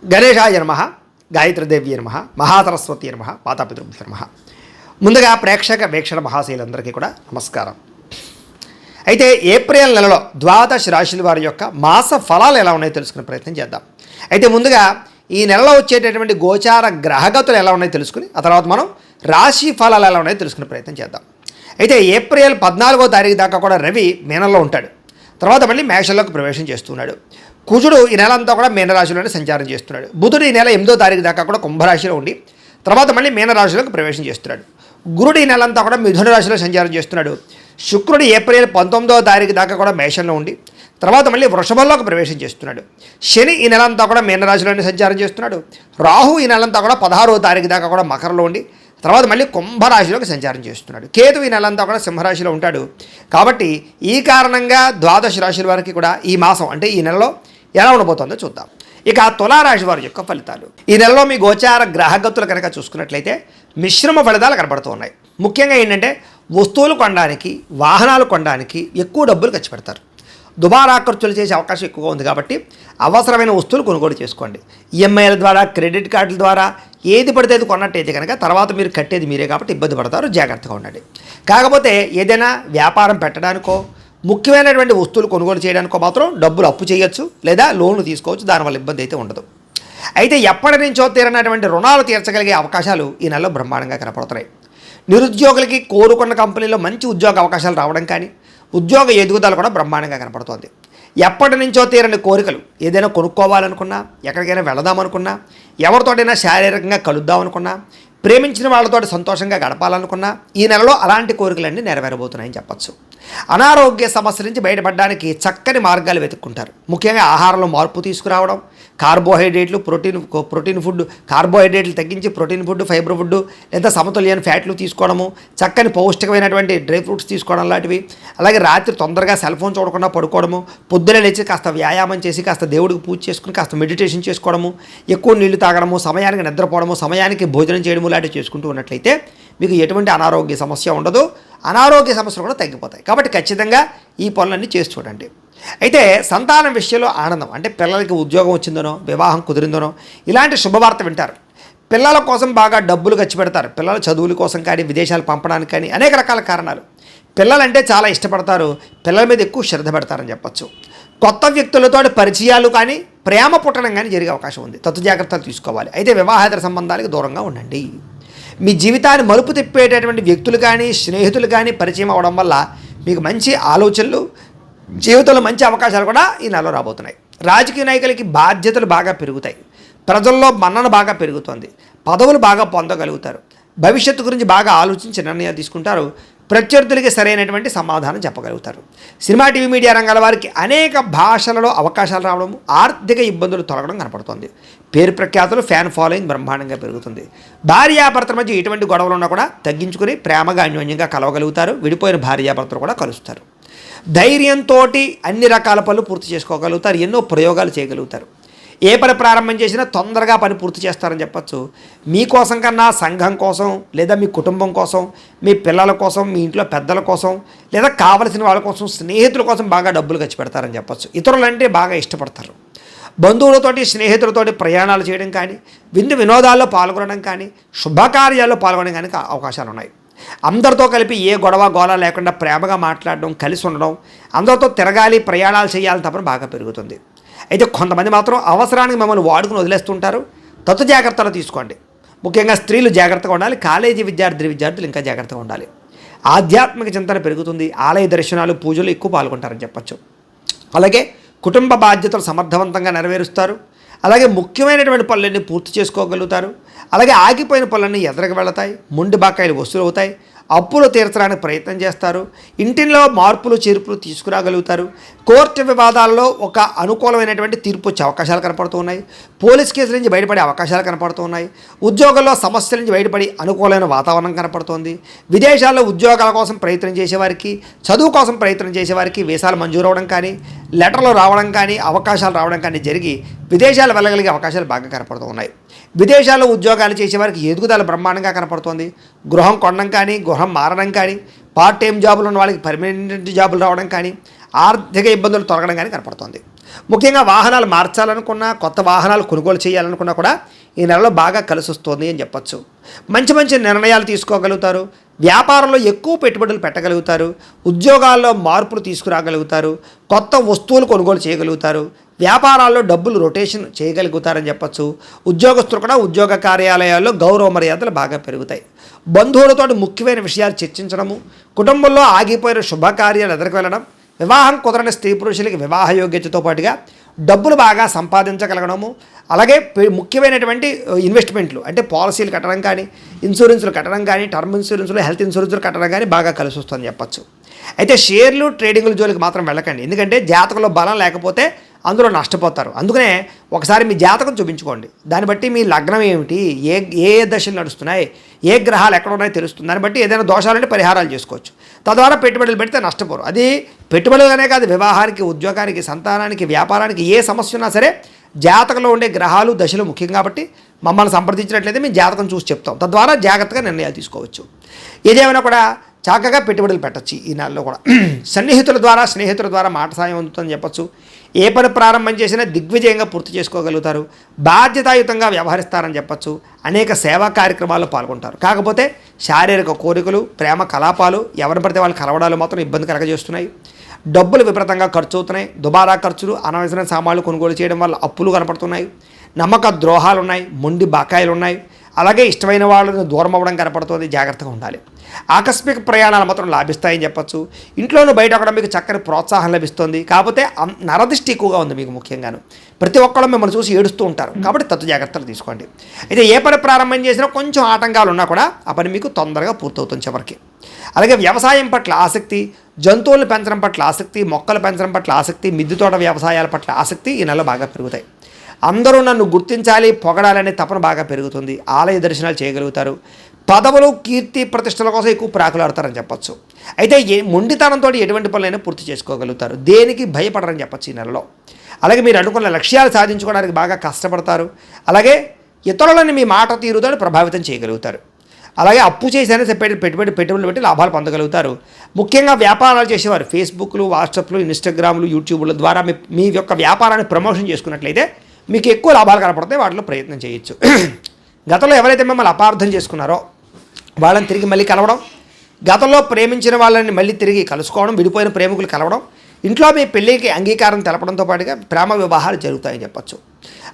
గణేశాయ నమః, గాయత్రీదేవి నమః, మహాసరస్వతి నమః, మాతాపితృభ్యో నమః. ముందుగా ప్రేక్షక వీక్షణ మహాశైలందరికీ కూడా నమస్కారం. అయితే ఏప్రిల్ నెలలో ద్వాదశ రాశుల వారి యొక్క మాస ఫలాలు ఎలా ఉన్నాయో తెలుసుకునే ప్రయత్నం చేద్దాం. అయితే ముందుగా ఈ నెలలో వచ్చేటటువంటి గోచార గ్రహగతులు ఎలా ఉన్నాయో తెలుసుకుని ఆ తర్వాత మనం రాశి ఫలాలు ఎలా ఉన్నాయో తెలుసుకునే ప్రయత్నం చేద్దాం. అయితే ఏప్రిల్ 14వ తారీఖు దాకా కూడా రవి మీనంలో ఉంటాడు. తర్వాత మళ్ళీ మేషంలోకి ప్రవేశం చేస్తున్నాడు. కుజుడు ఈ నెల అంతా కూడా మీనరాశిలోనే సంచారం చేస్తున్నాడు. బుధుడు ఈ నెల 8వ తారీఖు దాకా కూడా కుంభరాశిలో ఉండి తర్వాత మళ్ళీ మీనరాశిలోకి ప్రవేశం చేస్తున్నాడు. గురుడు ఈ నెల అంతా కూడా మిథున రాశిలో సంచారం చేస్తున్నాడు. శుక్రుడు ఏప్రిల్ 19వ తారీఖు దాకా కూడా మేషంలో ఉండి తర్వాత మళ్ళీ వృషభంలోకి ప్రవేశం చేస్తున్నాడు. శని ఈ నెల అంతా కూడా మీనరాశిలోనే సంచారం చేస్తున్నాడు. రాహు ఈ నెలంతా కూడా 16వ తారీఖు దాకా కూడా మకరంలో ఉండి తర్వాత మళ్ళీ కుంభరాశిలోకి సంచారం చేస్తున్నాడు. కేతు ఈ నెలంతా కూడా సింహరాశిలో ఉంటాడు. కాబట్టి ఈ కారణంగా ద్వాదశ రాశుల వారికి కూడా ఈ మాసం అంటే ఈ నెలలో ఎలా ఉండబోతుందో చూద్దాం. ఇక తులారాశి వారి యొక్క ఫలితాలు. ఈ నెలలో మీ గోచార గ్రహగతులు కనుక చూసుకున్నట్లయితే మిశ్రమ ఫలితాలు కనబడుతూ ఉన్నాయి. ముఖ్యంగా ఏంటంటే వస్తువులు కొనడానికి, వాహనాలు కొనడానికి ఎక్కువ డబ్బులు ఖర్చు పెడతారు. దుబారా ఖర్చులు చేసే అవకాశం ఎక్కువగా ఉంది. కాబట్టి అవసరమైన వస్తువులు కొనుగోలు చేసుకోండి. ఈఎంఐల ద్వారా, క్రెడిట్ కార్డుల ద్వారా ఏది పడితే అది కొన్నట్టయితే కనుక తర్వాత మీరు కట్టేది మీరే కాబట్టి ఇబ్బంది పడతారు. జాగ్రత్తగా ఉండండి. కాకపోతే ఏదైనా వ్యాపారం పెట్టడానికో ముఖ్యమైనటువంటి వస్తువులు కొనుగోలు చేయడానికో మాత్రం డబ్బులు అప్పు చేయొచ్చు లేదా లోన్లు తీసుకోవచ్చు. దానివల్ల ఇబ్బంది అయితే ఉండదు. అయితే ఎప్పటి నుంచో తీరనటువంటి రుణాలు తీర్చగలిగే అవకాశాలు ఈ నెలలో బ్రహ్మాండంగా కనపడుతున్నాయి. నిరుద్యోగులకి కోరుకున్న కంపెనీలో మంచి ఉద్యోగ అవకాశాలు రావడం కానీ ఉద్యోగ ఎదుగుదల కూడా బ్రహ్మాండంగా కనపడుతోంది. ఎప్పటి నుంచో తీరని కోరికలు ఏదైనా కొనుక్కోవాలనుకున్నా, ఎక్కడికైనా వెళదామనుకున్నా, ఎవరితోటైనా శారీరకంగా కలుద్దామనుకున్నా, ప్రేమించిన వాళ్ళతో సంతోషంగా గడపాలనుకున్నా ఈ నెలలో అలాంటి కోరికలన్నీ నెరవేరబోతున్నాయని చెప్పచ్చు. అనారోగ్య సమస్య నుంచి బయటపడడానికి చక్కని మార్గాలు వెతుక్కుంటారు. ముఖ్యంగా ఆహారంలో మార్పు తీసుకురావడం, కార్బోహైడ్రేట్లు, ప్రోటీన్ ఫుడ్, కార్బోహైడ్రేట్లు తగ్గించి ప్రోటీన్ ఫుడ్, ఫైబర్ ఫుడ్ లేదా సమతుల్యమైన ఫ్యాట్లు తీసుకోవడము, చక్కని పౌష్టికమైనటువంటి డ్రై ఫ్రూట్స్ తీసుకోవడం లాంటివి. అలాగే రాత్రి తొందరగా సెల్ ఫోన్ చూడకుండా పడుకోవడము, పొద్దునే లేచి కాస్త వ్యాయామం చేసి కాస్త దేవుడికి పూజ చేసుకుని కాస్త మెడిటేషన్ చేసుకోవడము, ఎక్కువ నీళ్లు తాగడము, సమయానికి నిద్రపోవడము, సమయానికి భోజనం చేయడము లాంటివి చేసుకుంటూ ఉన్నట్లయితే మీకు ఎటువంటి అనారోగ్య సమస్య ఉండదు. అనారోగ్య సమస్యలు కూడా తగ్గిపోతాయి. కాబట్టి ఖచ్చితంగా ఈ పనులన్నీ చేసి చూడండి. అయితే సంతానం విషయంలో ఆనందం, అంటే పిల్లలకి ఉద్యోగం వచ్చిందనో, వివాహం కుదిరిందనో ఇలాంటి శుభవార్త వింటారు. పిల్లల కోసం బాగా డబ్బులు ఖర్చు పెడతారు. పిల్లల చదువుల కోసం కానీ, విదేశాలు పంపడానికి కానీ అనేక రకాల కారణాలు. పిల్లలంటే చాలా ఇష్టపడతారు. పిల్లల మీద ఎక్కువ శ్రద్ధ పెడతారని చెప్పచ్చు. కొత్త వ్యక్తులతో పరిచయాలు కానీ, ప్రేమ పుట్టడం కానీ జరిగే అవకాశం ఉంది. తత్తు జాగ్రత్తలు తీసుకోవాలి. అయితే వివాహేతర సంబంధాలకు దూరంగా ఉండండి. మీ జీవితాన్ని మలుపు తిప్పేటటువంటి వ్యక్తులు కానీ, స్నేహితులు కానీ పరిచయం అవడం వల్ల మీకు మంచి ఆలోచనలు, జీవితంలో మంచి అవకాశాలు కూడా ఈ నెలలో రాబోతున్నాయి. రాజకీయ నాయకులకి బాధ్యతలు బాగా పెరుగుతాయి. ప్రజల్లో మన్నన బాగా పెరుగుతుంది. పదవులు బాగా పొందగలుగుతారు. భవిష్యత్తు గురించి బాగా ఆలోచించి నిర్ణయాలు తీసుకుంటారు. ప్రత్యర్థులకి సరైనటువంటి సమాధానం చెప్పగలుగుతారు. సినిమా, టీవీ, మీడియా రంగాల వారికి అనేక భాషలలో అవకాశాలు రావడం, ఆర్థిక ఇబ్బందులు తొలగడం కనపడుతుంది. పేరు ప్రఖ్యాతులు, ఫ్యాన్ ఫాలోయింగ్ బ్రహ్మాండంగా పెరుగుతుంది. భార్యాభర్తల మధ్య ఎటువంటి గొడవలు ఉన్నా కూడా తగ్గించుకుని ప్రేమగా అన్యోన్యంగా కలవగలుగుతారు. విడిపోయిన భార్యాభర్తలు కూడా కలుస్తారు. ధైర్యంతో అన్ని రకాల పనులు పూర్తి చేసుకోగలుగుతారు. ఎన్నో ప్రయోగాలు చేయగలుగుతారు. ఏ పని ప్రారంభం చేసినా తొందరగా పని పూర్తి చేస్తారని చెప్పచ్చు. మీకోసం కన్నా సంఘం కోసం లేదా మీ కుటుంబం కోసం, మీ పిల్లల కోసం, మీ ఇంట్లో పెద్దల కోసం లేదా కావలసిన వాళ్ళ కోసం, స్నేహితుల కోసం బాగా డబ్బులు ఖర్చు పెడతారని చెప్పచ్చు. ఇతరులంటే బాగా ఇష్టపడతారు. బంధువులతోటి, స్నేహితులతోటి ప్రయాణాలు చేయడం కానీ, వినోదాల్లో పాల్గొనడం కానీ, శుభకార్యాల్లో పాల్గొనడం కానీ అవకాశాలు ఉన్నాయి. అందరితో కలిపి ఏ గొడవ గోళ లేకుండా ప్రేమగా మాట్లాడడం, కలిసి ఉండడం, అందరితో తిరగాలి, ప్రయాణాలు చేయాలి తప్పని బాగా పెరుగుతుంది. అయితే కొంతమంది మాత్రం అవసరానికి మిమ్మల్ని వాడుకుని వదిలేస్తుంటారు. తత్తు జాగ్రత్తలు తీసుకోండి. ముఖ్యంగా స్త్రీలు జాగ్రత్తగా ఉండాలి. కాలేజీ విద్యార్థులు ఇంకా జాగ్రత్తగా ఉండాలి. ఆధ్యాత్మిక చింతన పెరుగుతుంది. ఆలయ దర్శనాలు, పూజలు ఎక్కువ పాల్గొంటారని చెప్పచ్చు. అలాగే కుటుంబ బాధ్యతలు సమర్థవంతంగా నెరవేరుస్తారు. అలాగే ముఖ్యమైనటువంటి పనులన్నీ పూర్తి చేసుకోగలుగుతారు. అలాగే ఆగిపోయిన పనులన్నీ ఎదరకు వెళతాయి. మొండి బాకాయలు వసూలు అవుతాయి. అప్పులు తీర్చడానికి ప్రయత్నం చేస్తారు. ఇంటిలో మార్పులు చేర్పులు తీసుకురాగలుగుతారు. కోర్టు వివాదాల్లో ఒక అనుకూలమైనటువంటి తీర్పు వచ్చే అవకాశాలు కనపడుతూ ఉన్నాయి. పోలీస్ కేసుల నుంచి బయటపడే అవకాశాలు కనపడుతూ ఉన్నాయి. ఉద్యోగంలో సమస్యల నుంచి బయటపడి అనుకూలమైన వాతావరణం కనపడుతోంది. విదేశాల్లో ఉద్యోగాల కోసం ప్రయత్నం చేసేవారికి, చదువు కోసం ప్రయత్నం చేసేవారికి వీసాలు మంజూరు అవ్వడం కానీ, లెటర్లు రావడం కానీ, అవకాశాలు రావడం కానీ జరిగి విదేశాలు వెళ్ళగలిగే అవకాశాలు బాగా కనపడుతూ ఉన్నాయి. విదేశాల్లో ఉద్యోగాలు చేసేవారికి ఎదుగుదల బ్రహ్మాండంగా కనపడుతోంది. గృహం కొనడం కానీ, గృహం మారడం కానీ, పార్ట్ టైం జాబులు ఉన్న వాళ్ళకి పర్మనెంట్ జాబులు రావడం కానీ, ఆర్థిక ఇబ్బందులు తొలగడం కానీ కనపడుతోంది. ముఖ్యంగా వాహనాలు మార్చాలనుకున్నా, కొత్త వాహనాలు కొనుగోలు చేయాలనుకున్నా కూడా ఈ నెలలో బాగా కలిసి వస్తుంది అని చెప్పచ్చు. మంచి మంచి నిర్ణయాలు తీసుకోగలుగుతారు. వ్యాపారంలో ఎక్కువ పెట్టుబడులు పెట్టగలుగుతారు. ఉద్యోగాల్లో మార్పులు తీసుకురాగలుగుతారు. కొత్త వస్తువులు కొనుగోలు చేయగలుగుతారు. వ్యాపారాల్లో డబ్బులు రొటేషన్ చేయగలుగుతారని చెప్పచ్చు. ఉద్యోగస్తులు కూడా ఉద్యోగ కార్యాలయాల్లో గౌరవ మర్యాదలు బాగా పెరుగుతాయి. బంధువులతో ముఖ్యమైన విషయాలు చర్చించడము, కుటుంబంలో ఆగిపోయిన శుభకార్యాలు ఎదురుకు వెళ్ళడం, వివాహం కుదరని స్త్రీ పురుషులకి వివాహ యోగ్యతతో పాటుగా డబ్బులు బాగా సంపాదించగలగడము, అలాగే ముఖ్యమైనటువంటి ఇన్వెస్ట్మెంట్లు అంటే పాలసీలు కట్టడం కానీ, ఇన్సూరెన్స్లు కట్టడం కానీ, టర్మ్ ఇన్సూరెన్స్లు, హెల్త్ ఇన్సూరెన్స్లు కట్టడం కానీ బాగా కలిసి వస్తుందని చెప్పచ్చు. అయితే షేర్లు ట్రేడింగ్ల జోలికి మాత్రం వెళ్ళకండి. ఎందుకంటే జాతకంలో బలం లేకపోతే అందులో నష్టపోతారు. అందుకనే ఒకసారి మీ జాతకం చూపించుకోండి. దాన్ని బట్టి మీ లగ్నం ఏమిటి, ఏ ఏ దశలు నడుస్తున్నాయి, ఏ గ్రహాలు ఎక్కడ ఉన్నాయో తెలుస్తుంది. దాన్ని బట్టి ఏదైనా దోషాలంటే పరిహారాలు చేసుకోవచ్చు. తద్వారా పెట్టుబడులు పెడితే నష్టపోరు. అది పెట్టుబడులుగానే కాదు, వివాహానికి, ఉద్యోగానికి, సంతానానికి, వ్యాపారానికి ఏ సమస్య ఉన్నా సరే జాతకంలో ఉండే గ్రహాలు దశలు ముఖ్యం కాబట్టి మమ్మల్ని సంప్రదించినట్లయితే మేము జాతకం చూసి చెప్తాం. తద్వారా జాగ్రత్తగా నిర్ణయాలు తీసుకోవచ్చు. ఏదేమైనా కూడా చక్కగా పెట్టుబడులు పెట్టచ్చు. ఈ నెలలో కూడా స్నేహితుల ద్వారా మాట సాయం అందుతుందని చెప్పచ్చు. ఏ పని ప్రారంభం చేసినా దిగ్విజయంగా పూర్తి చేసుకోగలుగుతారు. బాధ్యతాయుతంగా వ్యవహరిస్తారని చెప్పచ్చు. అనేక సేవా కార్యక్రమాల్లో పాల్గొంటారు. కాకపోతే శారీరక కోరికలు, ప్రేమ కలాపాలు, ఎవరిని పడితే వాళ్ళు కలవడాలు మాత్రం ఇబ్బంది కలగజేస్తున్నాయి. డబ్బులు విపరీతంగా ఖర్చు అవుతున్నాయి. దుబారా ఖర్చులు, అనవసరమైన సామాన్లు కొనుగోలు చేయడం వల్ల అప్పులు కనపడుతున్నాయి. నమ్మక ద్రోహాలు ఉన్నాయి. మొండి బకాయిలు ఉన్నాయి. అలాగే ఇష్టమైన వాళ్ళని దూరం అవ్వడం కనపడుతుంది. జాగ్రత్తగా ఉండాలి. ఆకస్మిక ప్రయాణాలు మాత్రం లాభిస్తాయని చెప్పచ్చు. ఇంట్లోనూ బయట కూడా మీకు చక్కని ప్రోత్సాహం లభిస్తుంది. కాకపోతే నరదృష్టి ఎక్కువగా ఉంది మీకు. ముఖ్యంగాను ప్రతి ఒక్కళ్ళు మిమ్మల్ని చూసి ఏడుస్తూ ఉంటారు. కాబట్టి తత్తు జాగ్రత్తలు తీసుకోండి. అయితే ఏ పని ప్రారంభం చేసినా కొంచెం ఆటంకాలు ఉన్నా కూడా ఆ పని మీకు తొందరగా పూర్తవుతుంది చివరికి. అలాగే వ్యవసాయం పట్ల ఆసక్తి, జంతువులను పెంచడం పట్ల ఆసక్తి, మొక్కలు పెంచడం పట్ల ఆసక్తి, మిద్దె తోట వ్యవసాయాల పట్ల ఆసక్తి ఈ నెలలో బాగా పెరుగుతాయి. అందరూ నన్ను గుర్తించాలి, పొగడాలనే తపన బాగా పెరుగుతుంది. ఆలయ దర్శనాలు చేయగలుగుతారు. పదవులు, కీర్తి, ప్రతిష్టల కోసం ఎక్కువ ప్రాకులాడతారని చెప్పచ్చు. అయితే మొండితనంతో ఎటువంటి పనులైనా పూర్తి చేసుకోగలుగుతారు. దేనికి భయపడరని చెప్పచ్చు ఈ నెలలో. అలాగే మీరు అనుకున్న లక్ష్యాలు సాధించుకోవడానికి బాగా కష్టపడతారు. అలాగే ఇతరులను మీ మాట తీరుతో ప్రభావితం చేయగలుగుతారు. అలాగే అప్పు చేసైనా పెట్టుబడులు పెట్టి లాభాలు పొందగలుగుతారు. ముఖ్యంగా వ్యాపారాలు చేసేవారు ఫేస్బుక్లు, వాట్సాప్లు, ఇన్స్టాగ్రామ్లు, యూట్యూబ్ల ద్వారా మీ యొక్క వ్యాపారాన్ని ప్రమోషన్ చేసుకున్నట్లయితే మీకు ఎక్కువ లాభాలు కనపడతాయి. వాటిలో ప్రయత్నం చేయొచ్చు. గతంలో ఎవరైతే మిమ్మల్ని అపార్థం చేసుకున్నారో వాళ్ళని తిరిగి మళ్ళీ కలవడం, గతంలో ప్రేమించిన వాళ్ళని మళ్ళీ తిరిగి కలుసుకోవడం, విడిపోయిన ప్రేమికులు కలవడం, ఇంట్లో మీ పెళ్ళికి అంగీకారం తెలపడంతో పాటుగా ప్రేమ వివాహాలు జరుగుతాయని చెప్పచ్చు.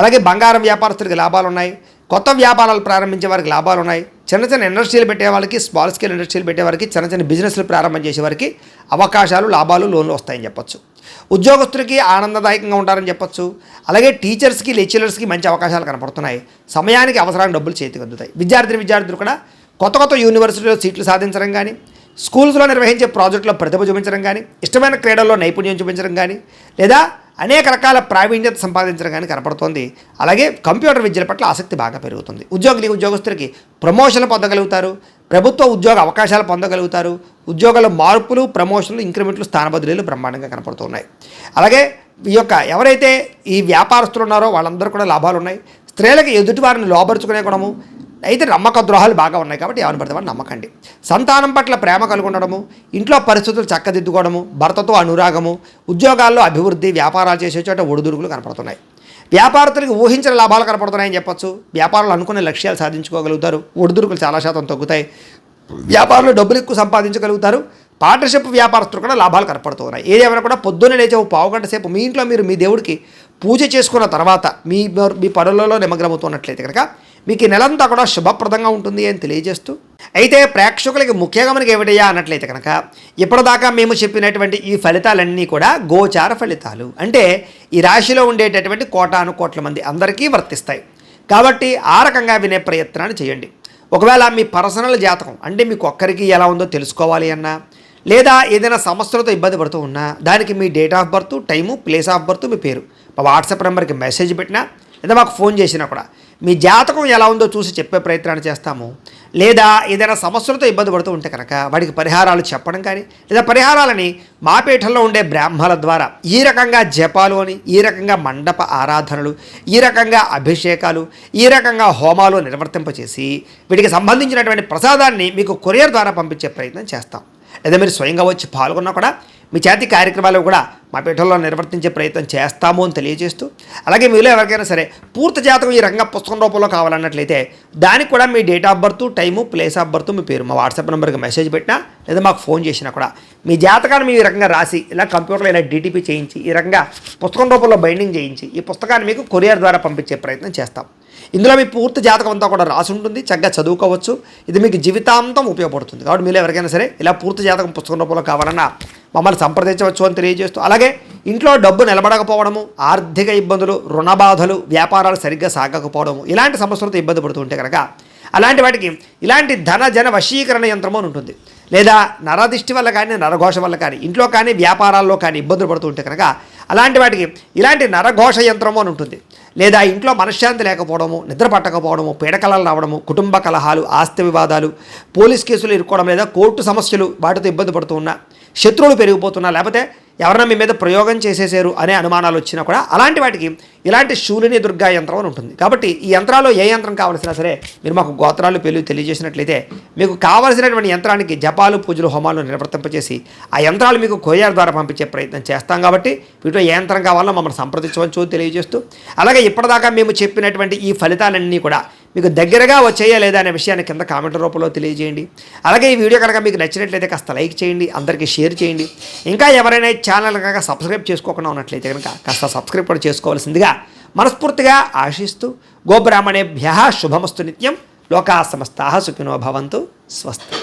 అలాగే బంగారం వ్యాపారస్తులకి లాభాలు ఉన్నాయి. కొత్త వ్యాపారాలు ప్రారంభించే వారికి లాభాలు ఉన్నాయి. చిన్న చిన్న ఇండస్ట్రీలు పెట్టే వాళ్ళకి, స్మాల్ స్కేల్ ఇండస్ట్రీలు పెట్టే వారికి, చిన్న చిన్న బిజినెస్లు ప్రారంభం చేసే వారికి అవకాశాలు, లాభాలు, లోన్లు వస్తాయని చెప్పచ్చు. ఉద్యోగస్తులకి ఆనందదాయకంగా ఉంటారని చెప్పచ్చు. అలాగే టీచర్స్కి, లెక్చరర్స్కి మంచి అవకాశాలు కనపడుతున్నాయి. సమయానికి అవసరానికి డబ్బులు చేతికి అందుతాయి. విద్యార్థులు కూడా కొత్త యూనివర్సిటీలో సీట్లు సాధించడం కానీ, స్కూల్స్లో నిర్వహించే ప్రాజెక్టులో ప్రతిభ చూపించడం కానీ, ఇష్టమైన క్రీడల్లో నైపుణ్యం చూపించడం కానీ, లేదా అనేక రకాల ప్రావీణ్యత సంపాదించడం కానీ కనపడుతోంది. అలాగే కంప్యూటర్ విద్యల పట్ల ఆసక్తి బాగా పెరుగుతుంది. ఉద్యోగస్తులకి ప్రమోషన్లు పొందగలుగుతారు. ప్రభుత్వ ఉద్యోగ అవకాశాలు పొందగలుగుతారు. ఉద్యోగాల మార్పులు, ప్రమోషన్లు, ఇంక్రిమెంట్లు, స్థాన బదిలీలు బ్రహ్మాండంగా కనపడుతున్నాయి. అలాగే ఎవరైతే ఈ వ్యాపారస్తులు ఉన్నారో వాళ్ళందరూ కూడా లాభాలు ఉన్నాయి. స్త్రీలకి ఎదుటి వారిని లోబరుచుకునే గుణము, అయితే నమ్మక ద్రోహాలు బాగా ఉన్నాయి కాబట్టి ఎవరిని పడితే వాడిని నమ్మకండి. సంతానం పట్ల ప్రేమ కలుగుండడము, ఇంట్లో పరిస్థితులు చక్కదిద్దుకోవడము, భర్తతో అనురాగము, ఉద్యోగాల్లో అభివృద్ధి, వ్యాపారాలు చేసే చోట ఒడిదుడుకులు కనపడుతున్నాయి. వ్యాపారస్తులకు ఊహించిన లాభాలు కనపడుతున్నాయని చెప్పచ్చు. వ్యాపారాలు అనుకునే లక్ష్యాలు సాధించుకోగలుగుతారు. ఒడిదుడుకులు చాలా శాతం తగ్గుతాయి. వ్యాపారంలో డబ్బులు ఎక్కువ సంపాదించగలుగుతారు. పార్ట్నర్షిప్ వ్యాపారస్తులు కూడా లాభాలు కనపడుతున్నాయి. ఏదేమైనా కూడా పొద్దున్నే లేచే పావు గంట సేపు మీ ఇంట్లో మీరు మీ దేవుడికి పూజ చేసుకున్న తర్వాత మీ పనులలో నిమగ్నమవుతున్నట్లయితే కనుక మీకు ఈ నెలంతా కూడా శుభప్రదంగా ఉంటుంది అని తెలియజేస్తూ, అయితే ప్రేక్షకులకి ముఖ్యంగా మనకి ఏమిటయ్యా అన్నట్లయితే కనుక ఇప్పటిదాకా మేము చెప్పినటువంటి ఈ ఫలితాలన్నీ కూడా గోచార ఫలితాలు. అంటే ఈ రాశిలో ఉండేటటువంటి కోటాను కోట్ల మంది అందరికీ వర్తిస్తాయి. కాబట్టి ఆ రకంగా వినే ప్రయత్నాన్ని చేయండి. ఒకవేళ మీ పర్సనల్ జాతకం అంటే మీకు ఒక్కరికి ఎలా ఉందో తెలుసుకోవాలి అన్నా, లేదా ఏదైనా సమస్యలతో ఇబ్బంది పడుతూ ఉన్నా, దానికి మీ date of birth, time, place of birth, మీ పేరు మా వాట్సాప్ నెంబర్కి మెసేజ్ పెట్టినా, లేదా మాకు ఫోన్ చేసినా కూడా మీ జాతకం ఎలా ఉందో చూసి చెప్పే ప్రయత్నాన్ని చేస్తాము. లేదా ఏదైనా సమస్యలతో ఇబ్బంది పడుతూ ఉంటే కనుక వాడికి పరిహారాలు చెప్పడం కానీ, లేదా పరిహారాలని మా పీఠంలో ఉండే బ్రాహ్మణుల ద్వారా ఈ రకంగా జపాలు అని, ఈ రకంగా మండప ఆరాధనలు, ఈ రకంగా అభిషేకాలు, ఈ రకంగా హోమాలు నిర్వర్తింపచేసి వీటికి సంబంధించినటువంటి ప్రసాదాన్ని మీకు కొరియర్ ద్వారా పంపించే ప్రయత్నం చేస్తాం. లేదా మీరు స్వయంగా వచ్చి పాల్గొన్నా కూడా మీ చేతి కార్యక్రమాలు కూడా మా పీఠంలో నిర్వర్తించే ప్రయత్నం చేస్తాము అని తెలియజేస్తూ, అలాగే మీలో ఎవరికైనా సరే పూర్తి జాతకం ఈ రంగ పుస్తకం రూపంలో కావాలన్నట్లయితే దానికి కూడా మీ date of birth, time, place of birth, మీ పేరు మా వాట్సాప్ నెంబర్కి మెసేజ్ పెట్టినా లేదా మాకు ఫోన్ చేసినా కూడా మీ జాతకాన్ని మీ రకంగా రాసి ఇలా కంప్యూటర్లో ఇలా డీటీపీ చేయించి ఈ రకంగా పుస్తకం రూపంలో బైండింగ్ చేయించి ఈ పుస్తకాన్ని మీకు కొరియర్ ద్వారా పంపించే ప్రయత్నం చేస్తాం. ఇందులో మీ పూర్తి జాతకం అంతా కూడా రాసి ఉంటుంది, చక్కగా చదువుకోవచ్చు. ఇది మీకు జీవితాంతం ఉపయోగపడుతుంది. కాబట్టి మీరు ఎవరికైనా సరే ఇలా పూర్తి జాతకం పుస్తకం రూపంలో కావాలన్నా మమ్మల్ని సంప్రదించవచ్చు అని తెలియజేస్తూ, అలాగే ఇంట్లో డబ్బు నిలబడకపోవడము, ఆర్థిక ఇబ్బందులు, రుణ బాధలు, వ్యాపారాలు సరిగ్గా సాగకపోవడము ఇలాంటి సమస్యలతో ఇబ్బంది పడుతూ ఉంటే కనుక అలాంటి వాటికి ఇలాంటి ధన జన వశీకరణ యంత్రము అని ఉంటుంది. లేదా నరదిష్టి వల్ల కానీ, నరఘోష వల్ల కానీ, ఇంట్లో కానీ వ్యాపారాల్లో కానీ ఇబ్బందులు పడుతూ ఉంటే కనుక అలాంటి వాటికి ఇలాంటి నరఘోష యంత్రము అని ఉంటుంది. లేదా ఇంట్లో మనశ్శాంతి లేకపోవడము, నిద్ర పట్టకపోవడము, పీడకలలు రావడము, కుటుంబ కలహాలు, ఆస్తి వివాదాలు, పోలీస్ కేసులు ఇరుక్కోవడం, లేదా కోర్టు సమస్యలు వాటితో ఇబ్బంది పడుతూ ఉన్నా, శత్రువులు పెరిగిపోతున్నా, లేకపోతే ఎవరైనా మీ మీద ప్రయోగం చేసేసారు అనే అనుమానాలు వచ్చినా కూడా అలాంటి వాటికి ఇలాంటి శూలిని దుర్గా యంత్రం అని ఉంటుంది. కాబట్టి ఈ యంత్రాల్లో ఏ యంత్రం కావాల్సినా సరే మీరు మాకు గోత్రాలు పేర్లు తెలియజేసినట్లయితే మీకు కావాల్సినటువంటి యంత్రానికి జపాలు, పూజలు, హోమాలు నిర్వర్తింపచేసి ఆ యంత్రాలు మీకు కొరియర్ ద్వారా పంపించే ప్రయత్నం చేస్తాం. కాబట్టి వీటిలో ఏ యంత్రం కావాలో మమ్మల్ని సంప్రదించవచ్చు తెలియజేస్తూ, అలాగే ఇప్పటిదాకా మేము చెప్పినటువంటి ఈ ఫలితాలన్నీ కూడా మీకు దగ్గరగా వచ్చేయా లేదా అనే విషయాన్ని కింద కామెంట్ రూపంలో తెలియజేయండి. అలాగే ఈ వీడియో కనుక మీకు నచ్చినట్లయితే కాస్త లైక్ చేయండి, అందరికీ షేర్ చేయండి. ఇంకా ఎవరైనా ఛానల్ కనుక సబ్స్క్రైబ్ చేసుకోకుండా ఉన్నట్లయితే కనుక కాస్త సబ్స్క్రైబ్ కూడా చేసుకోవాల్సిందిగా మనస్ఫూర్తిగా ఆశిస్తూ, గోబ్రాహ్మణేభ్యః శుభమస్తు నిత్యం, లోకాః సమస్తాః సుఖినో భవంతు, స్వస్తి.